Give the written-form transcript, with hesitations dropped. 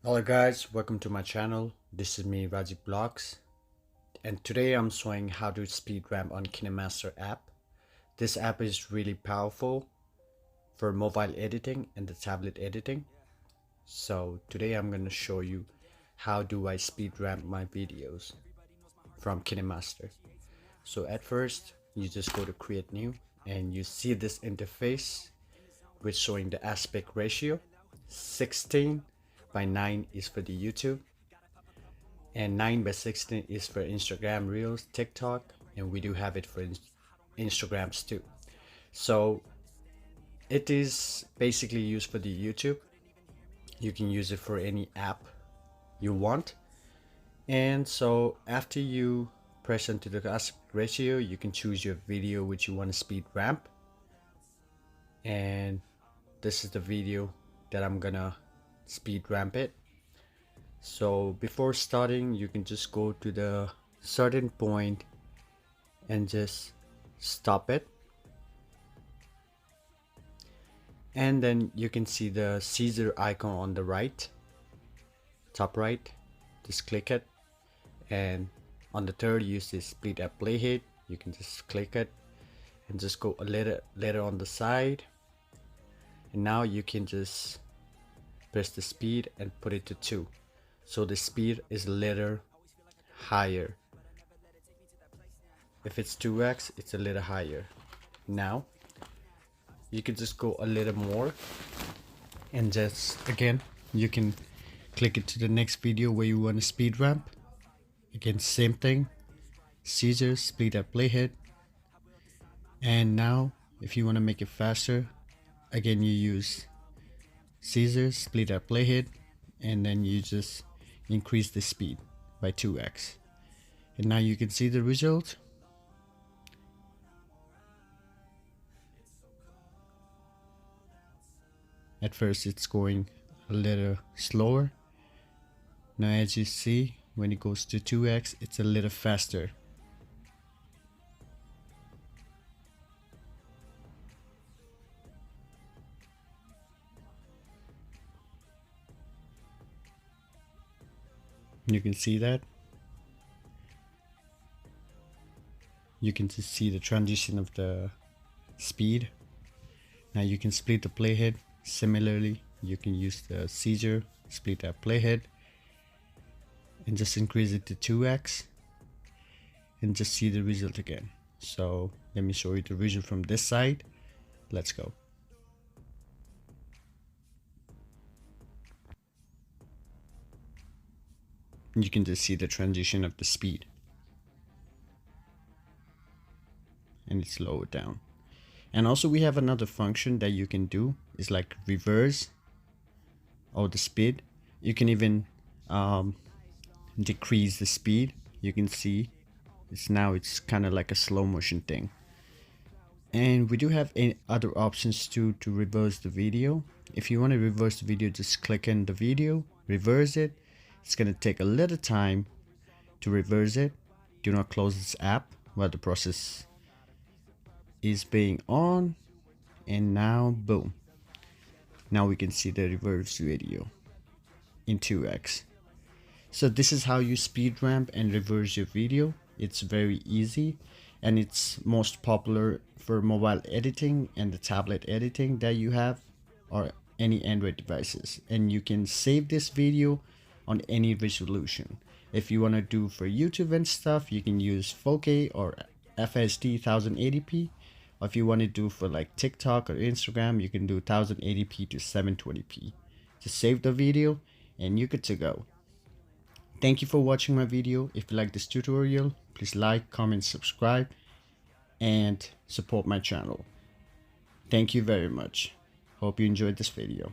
Hello guys, welcome to my channel. This is me, Rajiv Blogs, and today I'm showing how to speed ramp on KineMaster app. This app is really powerful for mobile editing and the tablet editing. So today I'm going to show you how do I speed ramp my videos from KineMaster. So at first you just go to create new and you see this interface with showing the aspect ratio 16:9 is for the YouTube and 9:16 is for Instagram Reels, TikTok, and we do have it for Instagrams too. So it is basically used for the YouTube. You can use it for any app you want. And so after you press into the aspect ratio, you can choose your video which you want to speed ramp. And this is the video that I'm gonna speed ramp it. So before starting, you can just go to the certain point and just stop it, and then you can see the Caesar icon on the right, top right. Just click it, and on the third you see split at playhead. You can just click it and just go a little on the side, and now you can just press the speed and put it to 2. So the speed is a little higher. If it's 2x, it's a little higher. Now you can just go a little more, and just again you can click it to the next video where you want to speed ramp. Again, same thing, Caesar, split at playhead. And now if you want to make it faster, again you use Caesar, split at playhead, and then you just increase the speed by 2x. And now you can see the result. At first it's going a little slower. Now as you see, when it goes to 2x, it's a little faster. You can see that. You can just see the transition of the speed. Now you can split the playhead. Similarly, you can use the Caesar, split that playhead, and just increase it to 2x, and just see the result again. So let me show you the result from this side. Let's go. You can just see the transition of the speed, and it's lowered down. And also we have another function that you can do, is like reverse or the speed. You can even decrease the speed. You can see it's kind of like a slow motion thing. And we do have other options too to reverse the video. If you want to reverse the video, just click in the video, reverse it. It's gonna take a little time to reverse it. Do not close this app while the process is being on. And now boom, now we can see the reverse video in 2x. So this is how you speed ramp and reverse your video. It's very easy, and it's most popular for mobile editing and the tablet editing that you have, or any Android devices. And you can save this video on any resolution. If you want to do for YouTube and stuff, you can use 4K or FSD 1080p. Or if you want to do for like TikTok or Instagram, you can do 1080p to 720p. Just save the video and you're good to go. Thank you for watching my video. If you like this tutorial, please like, comment, subscribe, and support my channel. Thank you very much. Hope you enjoyed this video.